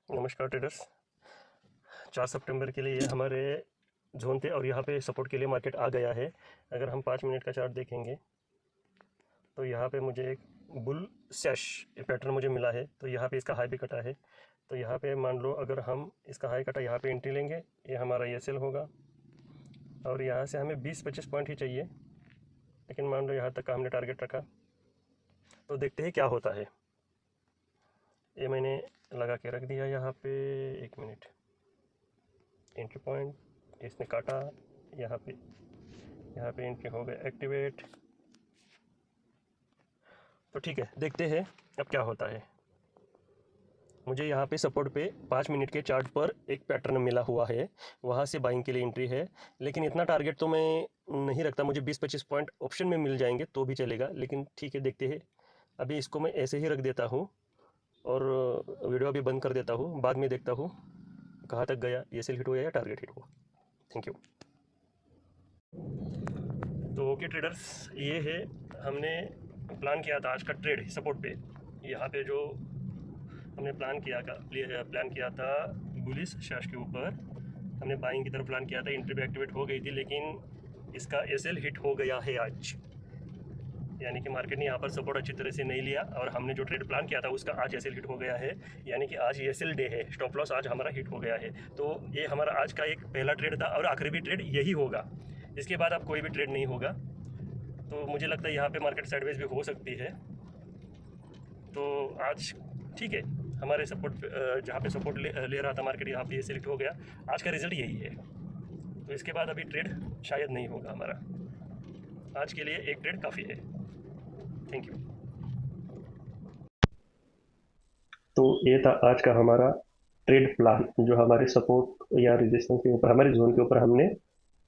नमस्कार ट्रेडर्स। 4 सितंबर के लिए ये हमारे जोन थे और यहाँ पे सपोर्ट के लिए मार्केट आ गया है। अगर हम 5 मिनट का चार्ट देखेंगे तो यहाँ पे मुझे एक बुल सैश पैटर्न मुझे मिला है। तो यहाँ पे इसका हाई भी कटा है। तो यहाँ पे मान लो अगर हम इसका हाई कटा यहाँ पे एंट्री लेंगे, ये हमारा ये सेल होगा और यहाँ से हमें 20-25 पॉइंट ही चाहिए, लेकिन मान लो यहाँ तक का हमने टारगेट रखा। तो देखते हैं क्या होता है। ये मैंने लगा के रख दिया यहाँ पे। 1 मिनट, एंट्री पॉइंट इसने काटा, यहाँ पे एंट्री हो गया एक्टिवेट। तो ठीक है, देखते हैं अब क्या होता है। मुझे यहाँ पे सपोर्ट पे 5 मिनट के चार्ट पर एक पैटर्न मिला हुआ है, वहाँ से बाइंग के लिए एंट्री है। लेकिन इतना टारगेट तो मैं नहीं रखता, मुझे 20-25 पॉइंट ऑप्शन में मिल जाएंगे तो भी चलेगा, लेकिन ठीक है देखते हैं। अभी इसको मैं ऐसे ही रख देता हूँ और वीडियो अभी बंद कर देता हूँ, बाद में देखता हूँ कहाँ तक गया, ये सेल हिट हुआ या टारगेट हिट हुआ। Thank you. तो ओके ट्रेडर्स, ये है हमने प्लान किया था आज का ट्रेड सपोर्ट पे। यहाँ पे जो हमने प्लान किया था बुलिश शैश के ऊपर, हमने बाइंग की तरफ प्लान किया था। एंट्री भी एक्टिवेट हो गई थी, लेकिन इसका एसएल हिट हो गया है आज, यानी कि मार्केट ने यहाँ पर सपोर्ट अच्छी तरह से नहीं लिया और हमने जो ट्रेड प्लान किया था उसका आज एसएल हिट हो गया है, यानी कि आज एसएल डे है। स्टॉप लॉस आज हमारा हिट हो गया है। तो ये हमारा आज का एक पहला ट्रेड था और आखिरी भी ट्रेड यही होगा। इसके बाद अब कोई भी ट्रेड नहीं होगा। तो मुझे लगता है यहाँ पे मार्केट साइडवेज भी हो सकती है। तो आज ठीक है, हमारे सपोर्ट जहाँ पे सपोर्ट ले रहा था मार्केट, यहाँ पे ये सिलेक्ट हो गया। आज का रिजल्ट यही है। तो इसके बाद अभी ट्रेड शायद नहीं होगा हमारा। आज के लिए एक ट्रेड काफ़ी है। Thank you. तो ये था आज का हमारा ट्रेड प्लान, जो हमारे सपोर्ट या रेजिस्टेंस के ऊपर, हमारे जोन के ऊपर हमने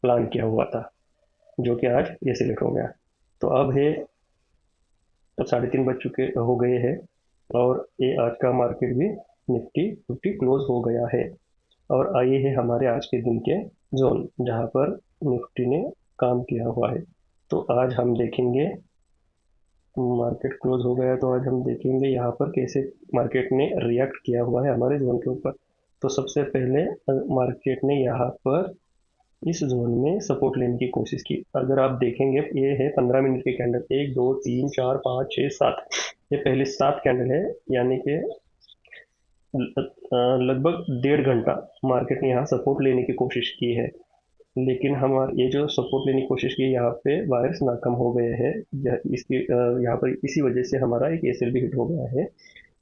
प्लान किया हुआ था, जो कि आज ये सिलेक्ट हो गया। तो अब है, अब 3:30 बज चुके हो गए हैं और ये आज का मार्केट भी निफ्टी 50 क्लोज हो गया है। और आइए है हमारे आज के दिन के जोन, जहाँ पर निफ्टी ने काम किया हुआ है। तो आज हम देखेंगे, मार्केट क्लोज हो गया तो आज हम देखेंगे यहाँ पर कैसे मार्केट ने रिएक्ट किया हुआ है हमारे जोन के ऊपर। तो सबसे पहले मार्केट ने यहाँ पर इस जोन में सपोर्ट लेने की कोशिश की। अगर आप देखेंगे, ये है 15 मिनट के कैंडल, 1 2 3 4 5 6 7, ये पहले 7 कैंडल है, यानी कि लगभग 1.5 घंटा मार्केट ने यहाँ सपोर्ट लेने की कोशिश की है। लेकिन हमारे ये जो सपोर्ट लेने की कोशिश की, यहाँ पे वायर्स नाकाम हो गए हैं। इसकी यहाँ पर इसी वजह से हमारा एक एसएल भी हिट हो गया है।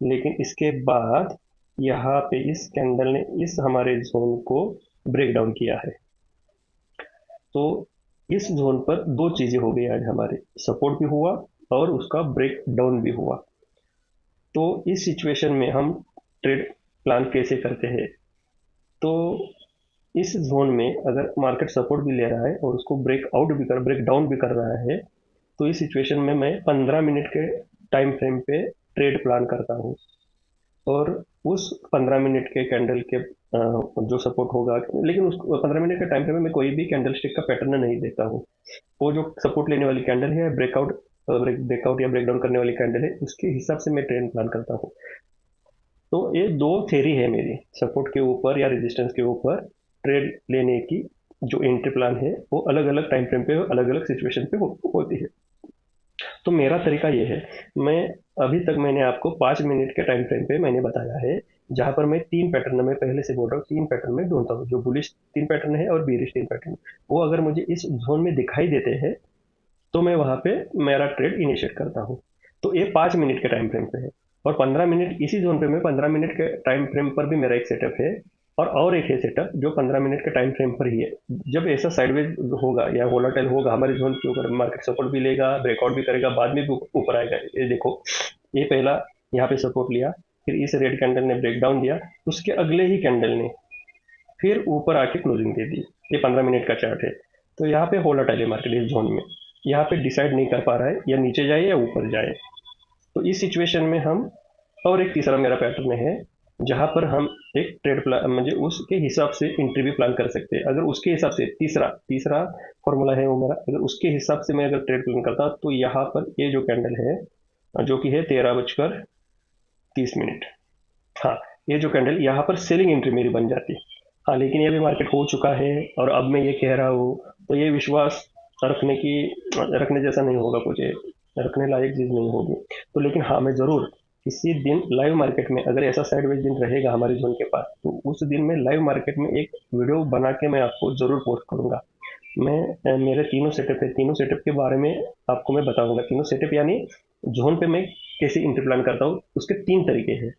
लेकिन इसके बाद यहाँ पे इस कैंडल ने इस हमारे जोन को ब्रेक डाउन किया है। तो इस जोन पर 2 चीज़ें हो गई आज हमारे, सपोर्ट भी हुआ और उसका ब्रेक डाउन भी हुआ। तो इस सिचुएशन में हम ट्रेड प्लान कैसे करते हैं? तो इस जोन में अगर मार्केट सपोर्ट भी ले रहा है और उसको ब्रेक डाउन भी कर रहा है, तो इस सिचुएशन में मैं 15 मिनट के टाइम फ्रेम पे ट्रेड प्लान करता हूँ। और उस 15 मिनट के कैंडल के जो सपोर्ट होगा, लेकिन उस 15 मिनट के टाइम फ्रेम में मैं कोई भी कैंडल स्टिक का पैटर्न नहीं देखता हूँ। वो जो सपोर्ट लेने वाली कैंडल है, ब्रेकआउट या ब्रेकडाउन करने वाली कैंडल है, उसके हिसाब से मैं ट्रेड प्लान करता हूँ। तो ये 2 थ्योरी है मेरी, सपोर्ट के ऊपर या रेजिस्टेंस के ऊपर ट्रेड लेने की। जो एंट्री प्लान है वो अलग अलग टाइम फ्रेम पे, अलग अलग सिचुएशन पे होती है। तो मेरा तरीका ये है, मैं अभी तक मैंने आपको 5 मिनट के टाइम फ्रेम पे मैंने बताया है, जहाँ पर मैं 3 पैटर्न में पहले से बोल रहा हूँ, 3 पैटर्न में ढूंढता हूँ। जो बुलिश 3 पैटर्न है और बीरिश 3 पैटर्न, वो अगर मुझे इस जोन में दिखाई देते हैं तो मैं वहाँ पे मेरा ट्रेड इनिशिएट करता हूँ। तो ये 5 मिनट के टाइम फ्रेम पे है और 15 मिनट इसी जोन पे, मैं 15 मिनट के टाइम फ्रेम पर भी मेरा एक सेटअप है और एक है सेटअप जो 15 मिनट के टाइम फ्रेम पर ही है। जब ऐसा साइडवेज होगा या वोलाटाइल होगा हमारे जोन के ऊपर, मार्केट सपोर्ट भी लेगा, ब्रेकआउट भी करेगा, बाद में भी ऊपर आएगा। ये देखो, ये पहला यहाँ पे सपोर्ट लिया, फिर इस रेड कैंडल ने ब्रेक डाउन दिया, उसके अगले ही कैंडल ने फिर ऊपर आके क्लोजिंग दे दी। ये 15 मिनट का चार्ट है। तो यहाँ पे वोलाटाइल है मार्केट इस जोन में, यहाँ पे डिसाइड नहीं कर पा रहा है या नीचे जाए या ऊपर जाए। तो इस सिचुएशन में हम, और एक तीसरा मेरा पैटर्न है जहाँ पर हम एक ट्रेड प्लान, मुझे उसके हिसाब से एंट्री भी प्लान कर सकते हैं। अगर उसके हिसाब से तीसरा फॉर्मूला है वो मेरा, अगर उसके हिसाब से मैं अगर ट्रेड प्लान करता तो यहाँ पर ये जो कैंडल है, जो कि है 13:30, हाँ, ये जो कैंडल यहाँ पर सेलिंग एंट्री मेरी बन जाती। हाँ, लेकिन ये भी मार्केट हो चुका है और अब मैं ये कह रहा हूँ, तो ये विश्वास रखने जैसा नहीं होगा, कुछ ये रखने लायक चीज़ नहीं होगी। तो लेकिन हाँ, मैं ज़रूर किसी दिन लाइव मार्केट में अगर ऐसा साइडवेज दिन रहेगा हमारे जोन के पास, तो उस दिन मैं लाइव मार्केट में एक वीडियो बना के मैं आपको ज़रूर पोस्ट करूँगा। मेरे तीनों सेटअप है, तीनों सेटअप के बारे में आपको मैं बताऊंगा। तीनों सेटअप यानी जोन पे मैं कैसे एंट्री प्लान करता हूँ, उसके 3 तरीके हैं।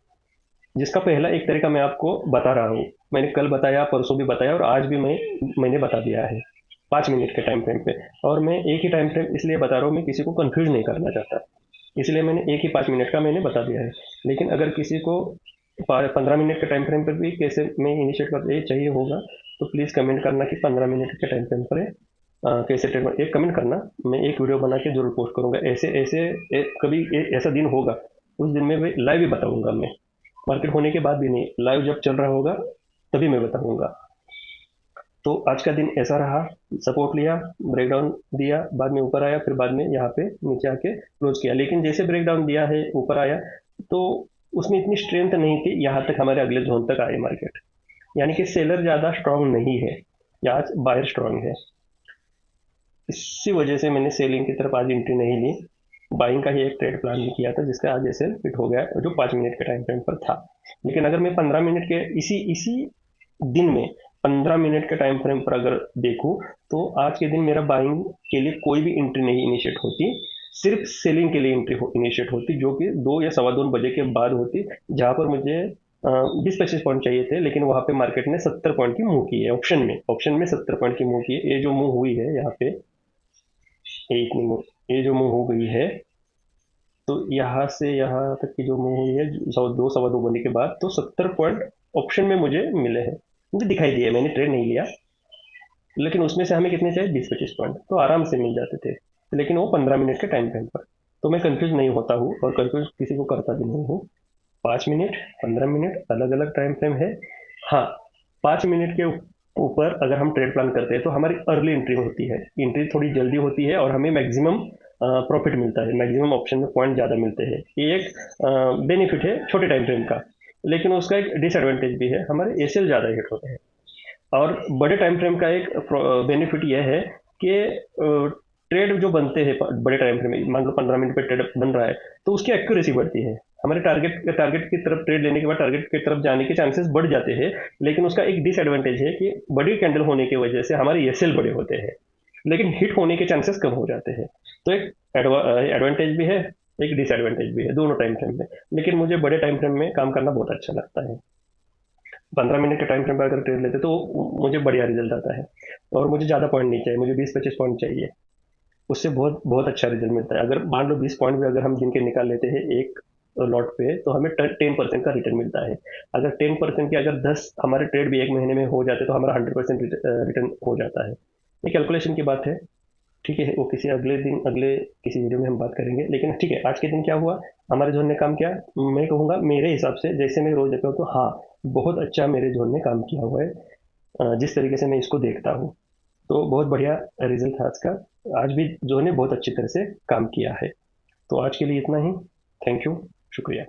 जिसका पहला एक तरीका मैं आपको बता रहा हूँ, मैंने कल बताया, परसों भी बताया और आज भी मैंने बता दिया है, 5 मिनट के टाइम फ्रेम पे। और मैं एक ही टाइम फ्रेम इसलिए बता रहा हूँ, मैं किसी को कंफ्यूज नहीं करना चाहता, इसलिए मैंने एक ही 5 मिनट का मैंने बता दिया है। लेकिन अगर किसी को 15 मिनट के टाइम फ्रेम पर भी कैसे मैं इनिशिएट कर ये चाहिए होगा, तो प्लीज़ कमेंट करना कि 15 मिनट के टाइम फ्रेम पर कैसे ट्रेड, एक कमेंट करना, मैं एक वीडियो बना के जरूर पोस्ट करूंगा। ऐसे ऐसे कभी ऐसा दिन होगा, उस दिन में लाइव ही बताऊंगा, मैं मार्केट होने के बाद भी नहीं, लाइव जब चल रहा होगा तभी मैं बताऊंगा। तो आज का दिन ऐसा रहा, सपोर्ट लिया, ब्रेकडाउन दिया, बाद में ऊपर आया, फिर बाद में यहाँ पे नीचे आके क्लोज किया। लेकिन जैसे ब्रेकडाउन दिया है, ऊपर आया, तो उसमें इतनी स्ट्रेंथ नहीं थी यहाँ तक हमारे अगले जोन तक आए मार्केट। यानी कि सेलर ज़्यादा स्ट्रांग नहीं है, या आज बायर स्ट्रांग है। इसी वजह से मैंने सेलिंग की तरफ आज एंट्री नहीं ली, बाइंग का ही एक ट्रेड प्लान भी किया था, जिसका आज एसएल फिट हो गया, जो 5 मिनट के टाइम फ्रेम पर था। लेकिन अगर मैं 15 मिनट के इसी इसी दिन में 15 मिनट के टाइम फ्रेम पर अगर देखूं, तो आज के दिन मेरा बाइंग के लिए कोई भी एंट्री नहीं इनिशिएट होती, सिर्फ सेलिंग के लिए एंट्री इनिशिएट होती, जो कि 2 या 2:15 बजे के बाद होती, जहां पर मुझे 20-25 पॉइंट चाहिए थे, लेकिन वहां पे मार्केट ने 70 पॉइंट की मूव की है। ऑप्शन में 70 पॉइंट की मूव की है। ये जो मूव हुई है यहाँ पे, ये जो मूव हो गई है, तो यहाँ से यहाँ तक की जो मूव हुई है, 2 सवा 2 बनने के बाद, तो 70 पॉइंट ऑप्शन में मुझे मिले हैं, मुझे दिखाई दिए, मैंने ट्रेड नहीं लिया। लेकिन उसमें से हमें कितने चाहिए, 20-25 पॉइंट, तो आराम से मिल जाते थे, लेकिन वो 15 मिनट के टाइम फ्रेम पर। तो मैं कंफ्यूज नहीं होता हूँ और कंफ्यूज किसी को करता भी नहीं हूँ। 5 मिनट, 15 मिनट अलग अलग टाइम फ्रेम है। हाँ, 5 मिनट के ऊपर अगर हम ट्रेड प्लान करते हैं, तो हमारी अर्ली एंट्री होती है, एंट्री थोड़ी जल्दी होती है और हमें मैक्सिमम प्रॉफिट मिलता है, मैक्सिमम ऑप्शन में पॉइंट ज़्यादा मिलते हैं। ये एक बेनिफिट है छोटे टाइम फ्रेम का। लेकिन उसका एक डिसएडवांटेज भी है, हमारे एसएल ज़्यादा हिट होते हैं। और बड़े टाइम फ्रेम का एक बेनिफिट यह है कि ट्रेड जो बनते हैं बड़े टाइम फ्रेम में, मान लो 15 मिनट पे ट्रेड बन रहा है, तो उसकी एक्यूरेसी बढ़ती है। हमारे टारगेट की तरफ ट्रेड लेने के बाद टारगेट की तरफ जाने के चांसेस बढ़ जाते हैं। लेकिन उसका एक डिसएडवांटेज है कि बड़ी कैंडल होने की वजह से हमारे एसएल बड़े होते हैं, लेकिन हिट होने के चांसेस कम हो जाते हैं। तो एक एडवांटेज भी है, एक डिसएडवांटेज भी है दोनों टाइम फ्रेम में। लेकिन मुझे बड़े टाइम फ्रेम में काम करना बहुत अच्छा लगता है। 15 मिनट के टाइम फ्रेम पर अगर ट्रेड लेते तो मुझे बढ़िया रिजल्ट आता है। और मुझे ज़्यादा पॉइंट नहीं चाहिए, मुझे 20-25 पॉइंट चाहिए, उससे बहुत बहुत अच्छा रिजल्ट मिलता है। अगर मान लो 20 पॉइंट भी अगर हम दिन के निकाल लेते हैं एक लॉट पे, तो हमें 10% का रिटर्न मिलता है। अगर 10% के अगर 10 हमारे ट्रेड भी एक महीने में हो जाते, तो हमारा 100% रिटर्न हो जाता है। ये कैलकुलेशन की बात है, ठीक है, वो किसी अगले दिन अगले किसी वीडियो में हम बात करेंगे। लेकिन ठीक है, आज के दिन क्या हुआ, हमारे जोन ने काम किया। मैं कहूँगा मेरे हिसाब से, जैसे मैं रोज देखता हूँ, तो हाँ, बहुत अच्छा मेरे जोन ने काम किया हुआ है, जिस तरीके से मैं इसको देखता हूँ। तो बहुत बढ़िया रिजल्ट था आज का। आज भी जोन ने बहुत अच्छी तरह से काम किया है। तो आज के लिए इतना ही। थैंक यू, शुक्रिया।